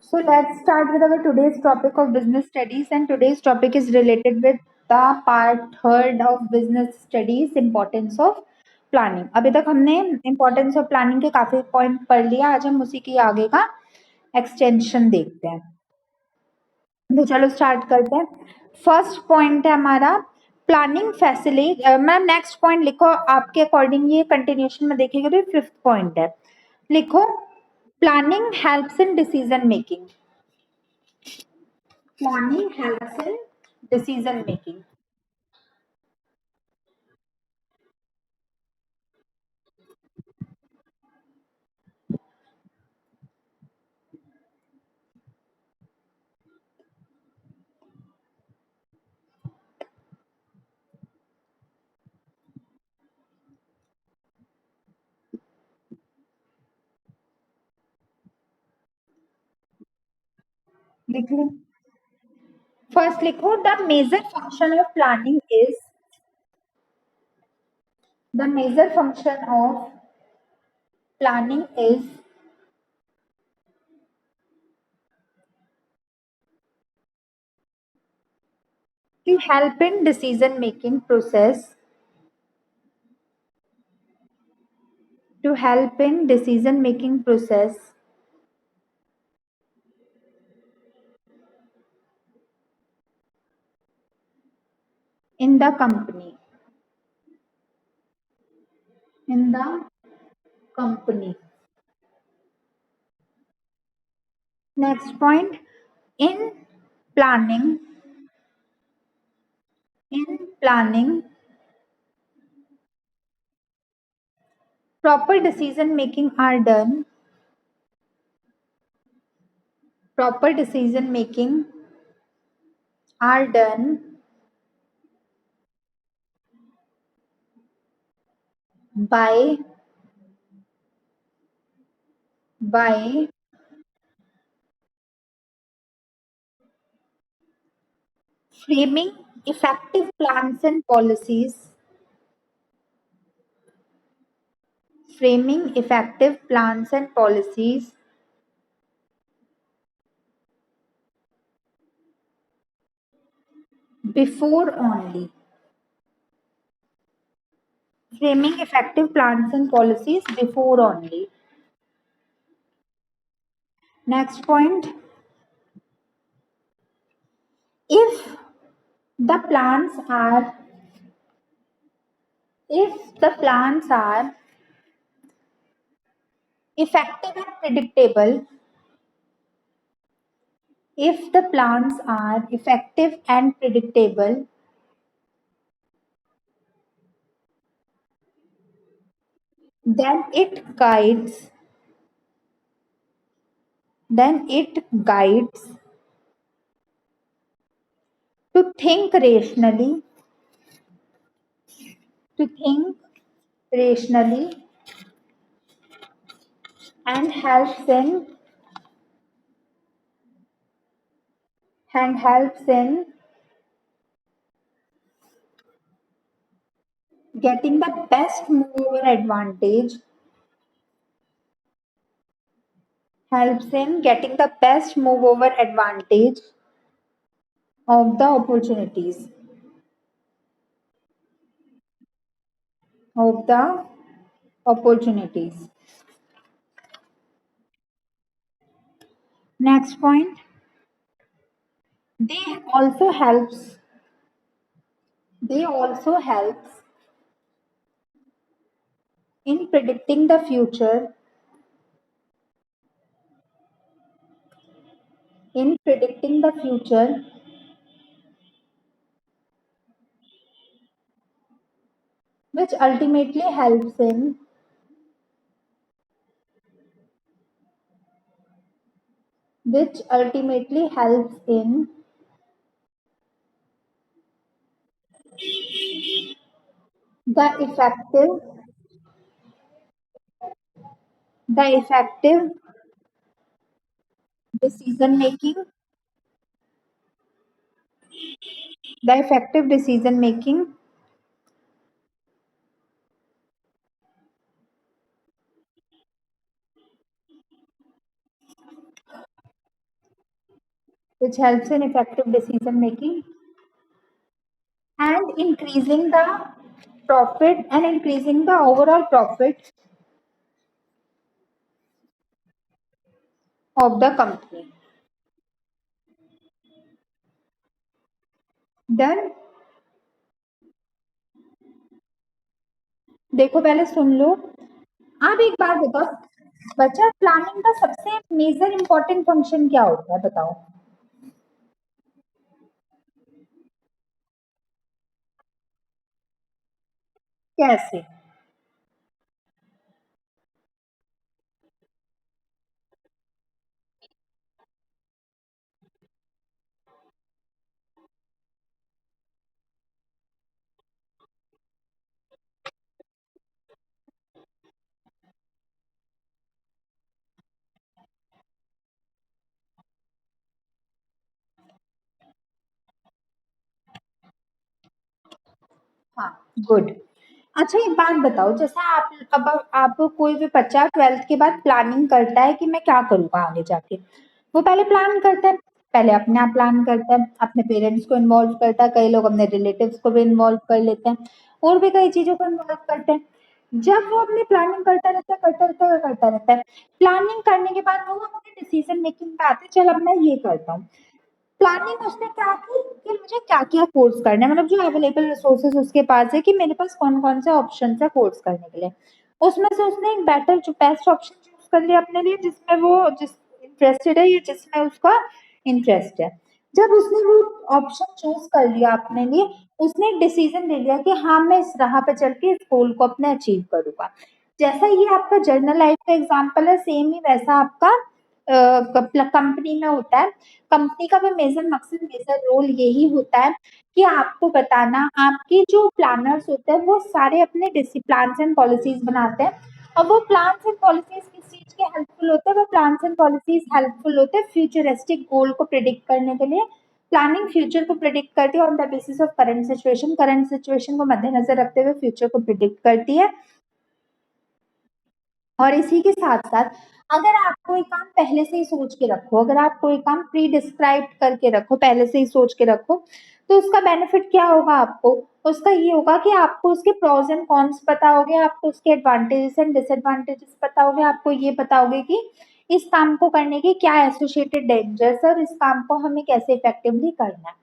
So let's start with our today's topic of business studies, and today's topic is related with the part third of business studies, importance of planning. अभी तक हमने importance of planning के काफी point पढ़ लिया, आज हम उसी की आगे का extension देखते हैं. तो चलो स्टार्ट करते हैं. फर्स्ट पॉइंट है हमारा planning facility. Ma'am next point लिखो, आपके अकॉर्डिंग ये कंटिन्यूशन में देखेंगे तो फिफ्थ पॉइंट है. लिखो, planning helps in decision making. Planning helps in decision making. लिख लो. फर्स्ट लिखो, the major function of planning is. The major function of planning is to help in decision making process. To help in decision making process in the company. In the company. Next point, in planning. In planning, proper decision making are done. Proper decision making are done by by framing effective plans and policies. Framing effective plans and policies before only. Framing effective plans and policies before only. Next point, if the plans are if the plans are effective and predictable. If the plans are effective and predictable, then it guides to think rationally, to think rationally and helps in getting the best mover advantage. Helps in getting the best move over advantage of the opportunities. Of the opportunities. Next point, they also helps. They also helps in predicting the future. In predicting the future, which ultimately helps in which ultimately helps in the effective decision making. The effective decision making which helps in effective decision making and increasing the profit and increasing the overall profit of the company. Done. देखो पहले सुन लो। आप एक बात बताओ, budget planning का सबसे major important function क्या होता है बताओ। कैसे? हाँ, गुड। अच्छा एक बात बताओ, जैसे आप कोई भी बच्चा 12th के बाद प्लानिंग करता है कि मैं क्या करूँगा आगे जाके, वो पहले प्लान करता है, पहले अपने आप प्लान करता है, अपने पेरेंट्स को इन्वॉल्व करता है, कई लोग अपने रिलेटिव्स को भी इन्वॉल्व कर लेते हैं और भी कई चीजों को इन्वॉल्व करते हैं। जब वो अपनी प्लानिंग करता रहता है करता रहता है, प्लानिंग करने के बाद वो अपने डिसीजन मेकिंग पे आते हैं, चल अब मैं ये करता हूँ। प्लानिंग उसने क्या की कि मुझे क्या-क्या कोर्स करना है, मतलब जो अवेलेबल रिसोर्सेज उसके पास है कि मेरे पास कौन-कौन से ऑप्शन है कोर्स करने के लिए। उसमें से उसने एक बेटर जो बेस्ट ऑप्शन चूज़ कर लिया अपने लिए, जिसमें वो जिस इंटरेस्टेड है या जिसमें उसका इंटरेस्ट है। जब उसने वो ऑप्शन चूज़ कर लिया अपने लिए, उसने एक डिसीजन ले लिया कि हाँ, मैं इस राह पे चल के इस गोल को अपने अचीव करूँगा। जैसा ये आपका जर्नल लाइफ का एग्जांपल है, सेम ही वैसा आपका कंपनी में होता है। कंपनी का भी मेजर मकसद मेजर रोल यही होता है कि आपको बताना, आपके जो प्लानर्स होते हैं वो सारे अपने प्लान्स एंड पॉलिसीज बनाते हैं और वो प्लान्स एंड पॉलिसीज किस चीज के हेल्पफुल होते हैं, वो प्लान्स एंड पॉलिसीज हेल्पफुल होते हैं फ्यूचरिस्टिक गोल को प्रिडिक्ट करने के लिए। प्लानिंग फ्यूचर को प्रिडिक्ट करती है on the basis of current situation को मद्देनजर रखते हुए फ्यूचर को प्रिडिक्ट करती है। और इसी के साथ-साथ अगर आप कोई काम पहले से ही सोच के रखो, अगर आप कोई काम प्री डिस्क्राइब करके रखो, पहले से ही सोच के रखो, तो उसका बेनिफिट क्या होगा आपको? उसका ये होगा कि आपको उसके प्रोस एंड कॉन्स पता होंगे, आपको उसके एडवांटेजेस एंड डिसएडवांटेजेस पता होंगे, आपको ये पता होगे कि इस काम को करने के क्या एसोसिएटेड डेंजर्स है और इस काम को हमें कैसे इफेक्टिवली करना है।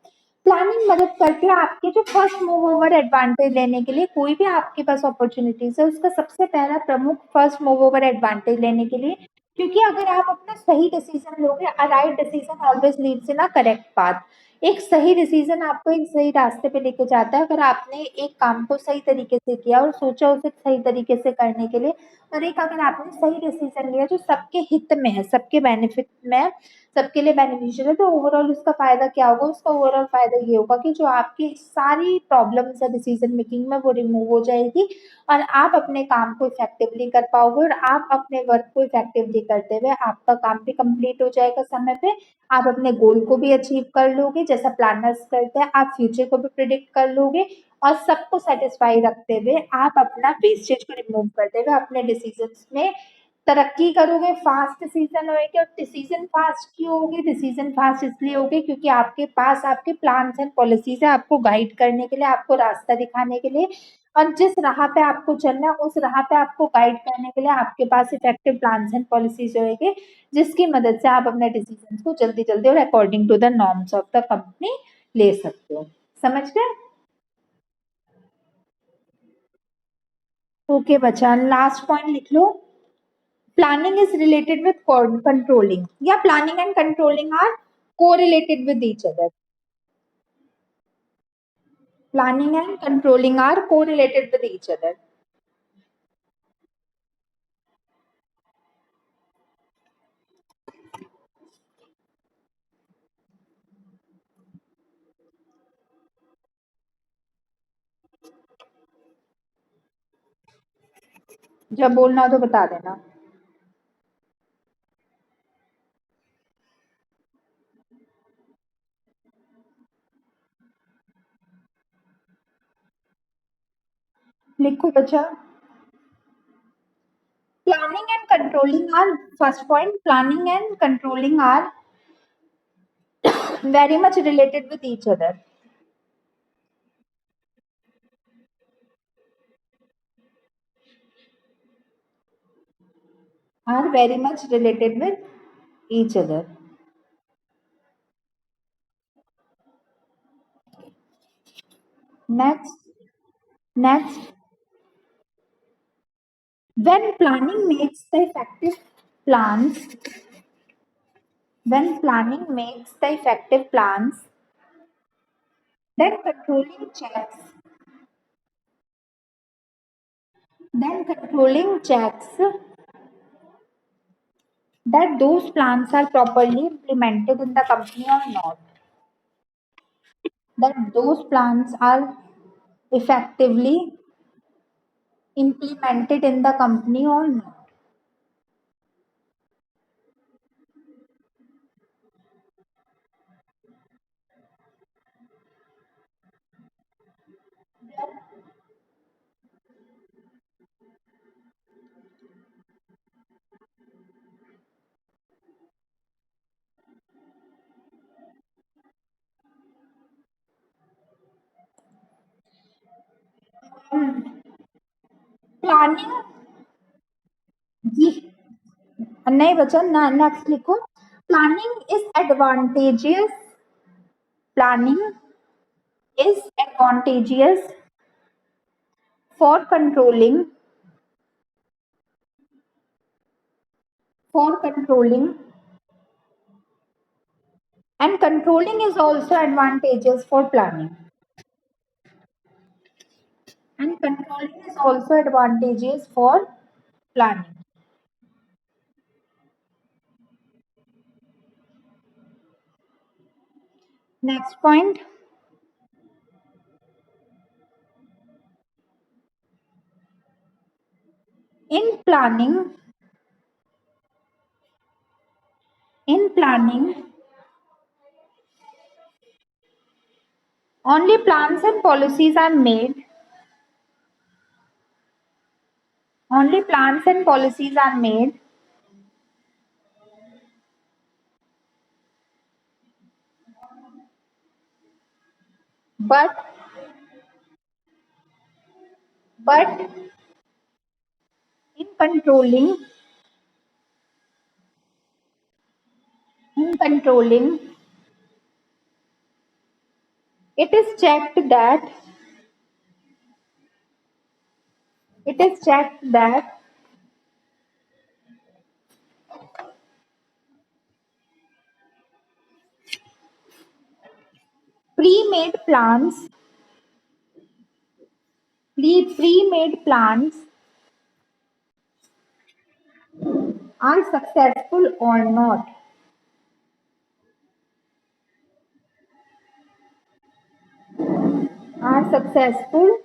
प्लानिंग मदद करती है आपके जो फर्स्ट मूव ओवर एडवांटेज लेने के लिए, कोई भी आपके पास अपॉर्चुनिटीज है उसका सबसे पहला प्रमुख फर्स्ट मूव ओवर एडवांटेज लेने के लिए, क्योंकि अगर आप अपना सही डिसीजन लोगे, a right decision always leads in a correct path. एक सही डिसीजन आपको एक सही रास्ते पे लेके जाता है अगर आपने एक काम को सही तरीके से किया और सोचा उसे सही तरीके से करने के लिए, और एक अगर आपने सही डिसीजन लिया जो सबके हित में है, सबके बेनिफिट में है, सबके लिए बेनिफिशियल है, तो ओवरऑल उसका फायदा क्या होगा? उसका ओवरऑल फायदा ये होगा कि जो आपकी सारी प्रॉब्लम्स है डिसीजन मेकिंग में वो रिमूव हो जाएगी और आप अपने काम को इफेक्टिवली कर पाओगे और आप अपने वर्क को इफेक्टिवली करते हुए आपका काम भी कंप्लीट हो जाएगा समय पे। आप अपने गोल को भी अचीव कर लोगे जैसा प्लानर्स करते हैं, आप फ्यूचर को भी प्रिडिक्ट कर लोगे और सबको सेटिस्फाई रखते हुए आप अपना वेस्टेज को रिमूव करते हुए अपने डिसीजंस में तरक्की करोगे, फास्ट डिसीजन होएंगे। और डिसीजन फास्ट क्यों होगे? डिसीजन फास्ट इसलिए होगे क्योंकि आपके पास आपके प्लान्स एंड पॉलिसीज है आपको गाइड करने के लिए, आपको रास्ता दिखाने के लिए, और जिस राह पे आपको चलना है उस राह पे आपको गाइड करने के लिए आपके पास इफेक्टिव प्लान्स एंड पॉलिसीज होएंगे, जिसकी मदद से आप अपने डिसीजन को जल्दी जल्दी और according to the norms of the company ले सकते हो। समझ गए? ओके बच्चा, लास्ट पॉइंट लिख लो। Planning is related with controlling. Yeah, planning and controlling are correlated with each other. Planning and controlling are correlated with each other. जब बोलना हो तो बता देना। लिखो बच्चा। Planning and controlling are, first point, planning and controlling are very much related with each other, are very much related with each other. Next, next, when planning makes the effective plans, when planning makes the effective plans, then controlling checks that those plans are properly implemented in the company or not, that those plans are effectively implemented in the company or not. Planning जी नहीं बचा ना, next लिखो। Planning is advantageous, planning is advantageous for controlling, for controlling, and controlling is also advantageous for planning, and controlling is also advantageous for planning. Next point, in planning, in planning only plans and policies are made, only plans and policies are made, but but in controlling, in controlling it is checked that, it is checked that pre-made plans, pre-made plans are successful or not, are successful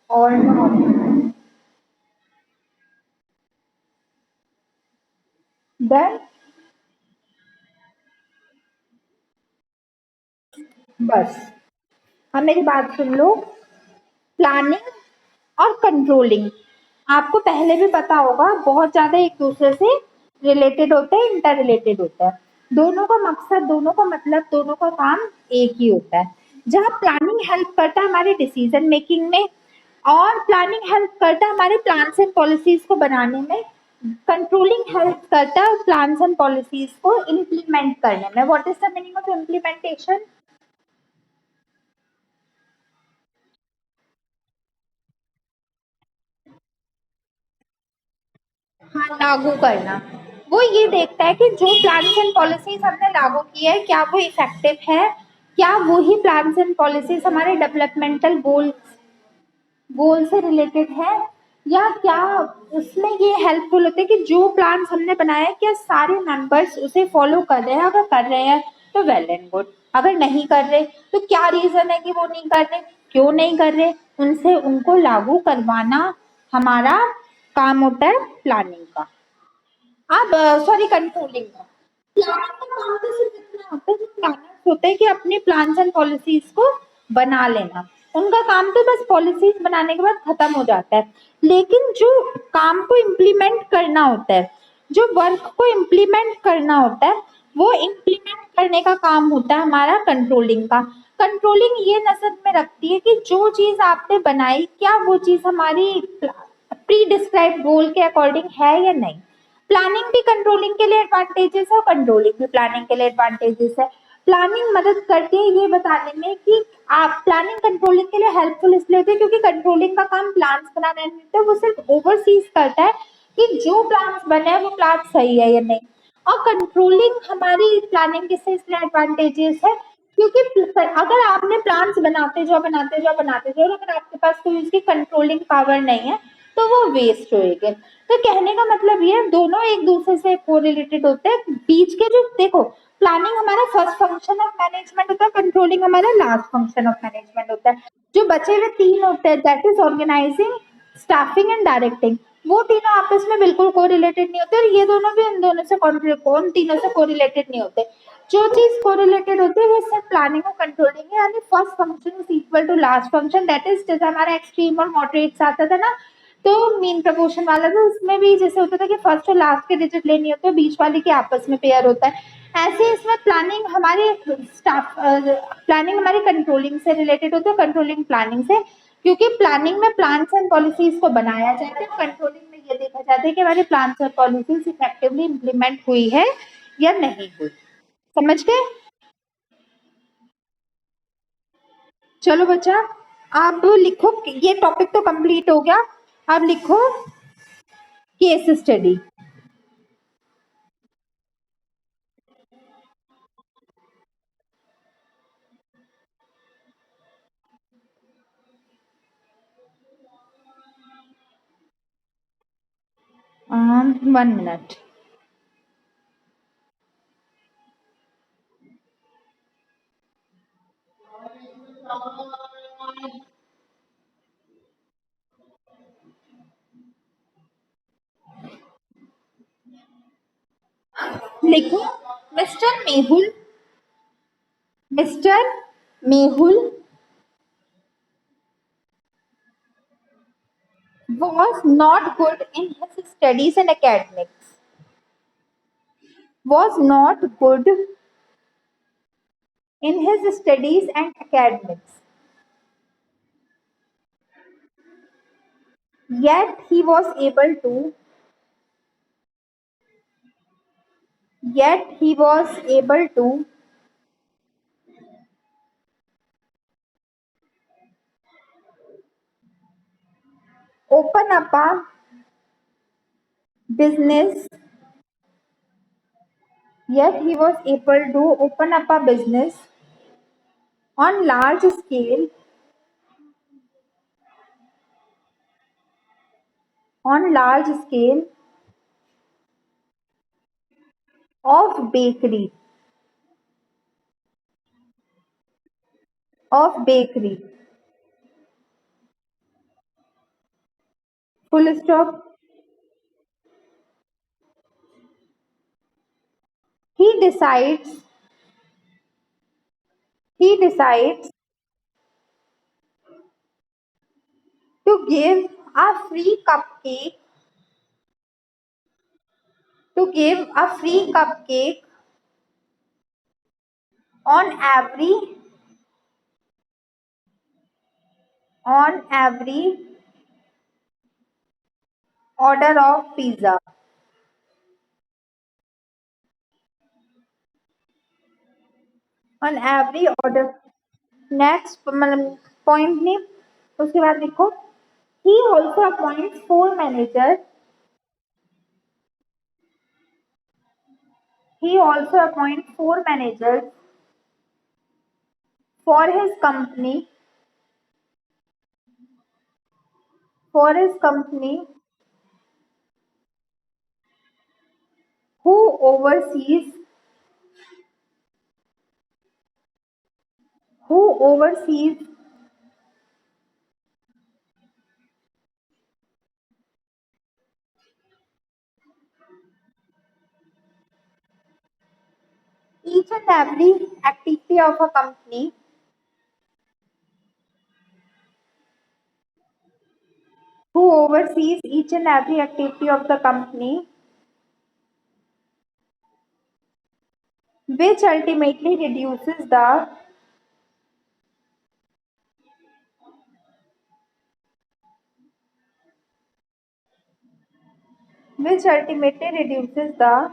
or not, then बस। अब मेरी बात सुन लो, planning और controlling आपको पहले भी पता होगा बहुत ज्यादा एक दूसरे से रिलेटेड होते हैं, इंटर रिलेटेड होता है। दोनों का मकसद, दोनों का मतलब, दोनों का काम एक ही होता है। जहाँ प्लानिंग हेल्प करता है हमारे डिसीजन मेकिंग में, और प्लानिंग हेल्प करता है हमारे प्लान्स एंड पॉलिसीज को बनाने में, कंट्रोलिंग हेल्प करता है प्लान्स एंड पॉलिसीज को इम्प्लीमेंट करने में। What is the meaning of implementation? हाँ, लागू करना। वो ये देखता है कि जो प्लान्स एंड पॉलिसीज हमने लागू की है क्या वो इफेक्टिव है, क्या वही प्लान्स एंड पॉलिसीज हमारे डेवलपमेंटल गोल से रिलेटेड है, या क्या उसमें ये हेल्पफुल होते हैं कि जो प्लान्स हमने बनाया है क्या सारे मेंबर्स उसे फॉलो कर रहे हैं। अगर कर रहे हैं तो वेल एंड गुड, अगर नहीं कर रहे तो क्या रीजन है कि वो नहीं कर रहे, क्यों नहीं कर रहे, उनसे उनको लागू करवाना हमारा काम होता है प्लानिंग का। अब सॉरी, कंट्रोलिंग का। प्लानिंग का काम तो सिर्फ इतना होता है, जो प्लानर्स होते हैं कि अपने प्लान्स एंड पॉलिसीज को बना लेना, उनका काम तो बस पॉलिसीज बनाने के बाद खत्म हो जाता है। लेकिन जो काम को इम्प्लीमेंट करना होता है, जो वर्क को इम्प्लीमेंट करना होता है, वो इम्प्लीमेंट करने का काम होता है हमारा कंट्रोलिंग का। कंट्रोलिंग ये नजर में रखती है कि जो चीज आपने बनाई क्या वो चीज हमारी प्री डिस्क्राइब गोल के अकॉर्डिंग है या नहीं। प्लानिंग भी कंट्रोलिंग के लिए एडवांटेजेस है और कंट्रोलिंग भी प्लानिंग के लिए एडवांटेजेस है। प्लानिंग मदद करती है ये बताने में कि आप प्लानिंग कंट्रोलिंग के लिए हेल्पफुल इसलिए होती है क्योंकि कंट्रोलिंग का काम प्लान्स बनाना नहीं होता, वो सिर्फ ओवरसीज करता है कि जो प्लान्स बने हैं वो प्लान सही है या नहीं। और कंट्रोलिंग हमारी प्लानिंग से इसलिए एडवांटेजेस है क्योंकि अगर आपने प्लान्स बनाते जाओ अगर आपके पास कोई उसकी कंट्रोलिंग पावर नहीं है तो वो वेस्ट होएंगे। तो कहने का मतलब ये है दोनों एक दूसरे से कोरिलेटेड होते हैं। बीच के जो देखो प्लानिंग हमारा फर्स्ट फंक्शन ऑफ मैनेजमेंट होता है, कंट्रोलिंग हमारा लास्ट फंक्शन ऑफ मैनेजमेंट होता है। जो बचे हुए तीन होते हैं that is organising, staffing and directing, वो तीनों आपस में बिल्कुल कोरिलेटेड नहीं होते और ये दोनों भी इन दोनों से उन तीनों से कोरिलेटेड नहीं होते। जो चीज कोरिलेटेड होती है वो सिर्फ प्लानिंग और कंट्रोलिंग है, यानी first function is equal to last function, that is जैसे हमारा एक्सट्रीम और मॉडरेट आता था ना, तो मीन प्रपोर्शन वाला था उसमें भी जैसे होता था कि फर्स्ट और लास्ट के डिजिट लेनी होती है, बीच वाले के आपस में पेयर होता है। ऐसे इसमें प्लानिंग हमारे स्टाफ प्लानिंग हमारी कंट्रोलिंग से रिलेटेड होती है, कंट्रोलिंग प्लानिंग से, क्योंकि प्लानिंग में प्लान्स एंड पॉलिसीज को बनाया जाता है, कंट्रोलिंग में ये देखा जाता है कि हमारे प्लान्स और पॉलिसीज इफेक्टिवली इम्प्लीमेंट हुई है या नहीं हुई। समझ गए? चलो बच्चा आप लिखो, ये टॉपिक तो कंप्लीट हो गया, अब लिखो केस स्टडी। One minute. लिखो mister Mehul, mister Mehul was not good in his studies and academics, was not good in his studies and academics, yet he was able to, yet he was able to open up a business, yet he was able to open up a business on large scale, on large scale of bakery, of bakery, full stop. He decides, he decides to give a free cupcake, to give a free cupcake on every, on every order of pizza, on every order। Next मतलब point नहीं, उसके बाद लिखो he also appoints four managers, he also appoints four managers for his company, for his company who oversees, who oversees each and every activity of a company, who oversees each and every activity of the company which ultimately reduces the which ultimately reduces the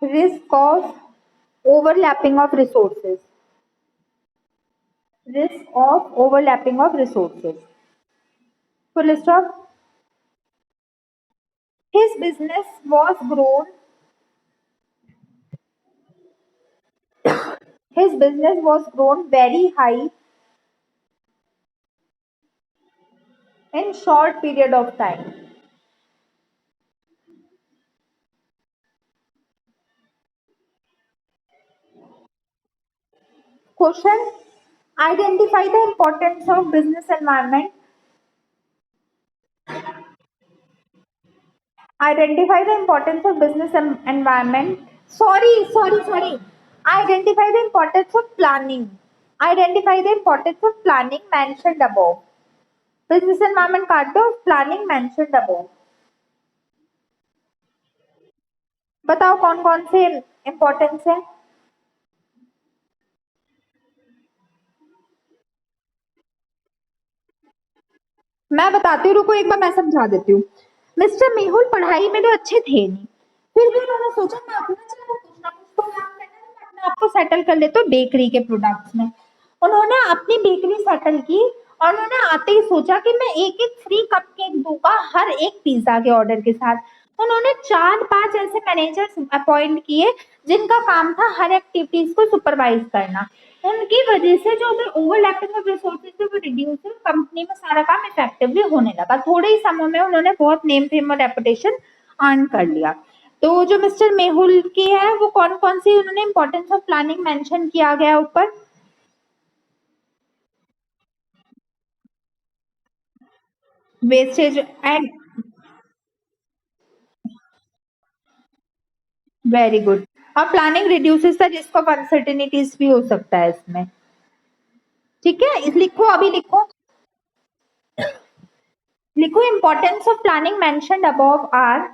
risk of overlapping of resources. Risk of overlapping of resources. Full stop. His business was grown. His business was grown very high in short period of time. Question. Identify the importance of business environment. Identify the importance of business environment. Sorry. Identify the importance of planning. Identify the importance of planning mentioned above. Business environment काट दो planning mentioned above. बताओ कौन कौन से importance है. मैं बताती हूँ, रुको एक बार मैं समझा देती हूँ. मिस्टर मेहुल पढ़ाई में तो अच्छे थे नहीं, फिर भी उन्होंने सोचा मैं अपना चलो कुछ ना कुछ तो काम करना है, मैं अपने आप को सेटल कर लेता हूँ बेकरी के प्रोडक्ट्स में. उन्होंने अपनी बेकरी सेटल की और उन्होंने आते ही सोचा कि मैं एक एक फ्री कप केक दूंगा हर एक पिज्जा के ऑर्डर के साथ. उन्होंने 4-5 ऐसे मैनेजर्स अपॉइंट किए जिनका काम था हर एक्टिविटीज को सुपरवाइज करना. उनकी वजह से जो भी ओवरलैपिंग ऑफ रिसोर्सेज थे वो रिड्यूस हुए, कंपनी में सारा काम इफेक्टिवली होने लगा. थोड़े ही समय में उन्होंने बहुत नेम फेम और रेपुटेशन अर्न कर लिया. तो जो मिस्टर मेहुल की है वो कौन कौन सी उन्होंने इंपॉर्टेंस ऑफ प्लानिंग मेंशन किया गया ऊपर. Wastage and very good. और planning reduces the risk of uncertainties भी हो सकता है इसमें. ठीक है, इस लिखो अभी लिखो. लिखो importance of planning mentioned above are.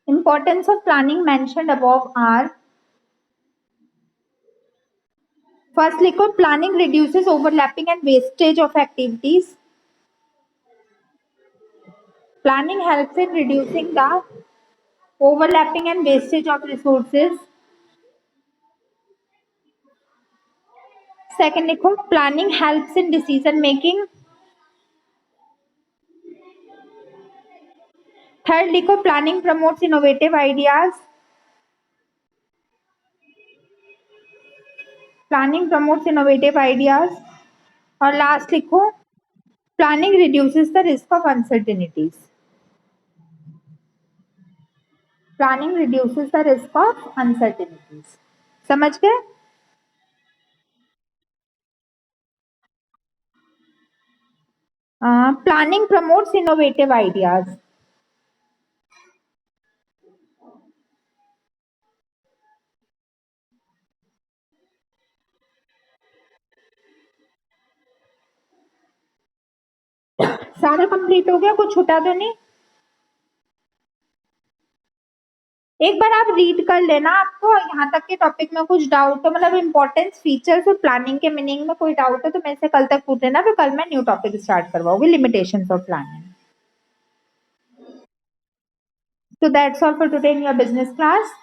Importance of planning mentioned above are. First लिखो planning reduces overlapping and wastage of activities. Planning helps in reducing the overlapping and wastage of resources. Second लिखो planning helps in decision making. Third लिखो planning promotes innovative ideas. Planning promotes innovative ideas. और last लिखो planning reduces the risk of uncertainties. Planning reduces the risk of uncertainties. समझ गए. Planning promotes innovative ideas. सारा complete हो गया, कुछ छूटा तो नहीं. एक बार आप रीड कर लेना, आपको यहाँ तक के टॉपिक में कुछ डाउट हो, मतलब इंपॉर्टेंस फीचर्स और प्लानिंग के मीनिंग में कोई डाउट हो तो मेरे से कल तक पूछ लेना, फिर कल मैं न्यू टॉपिक स्टार्ट करवाऊंगी, limitations of planning. So that's all for today in your business class.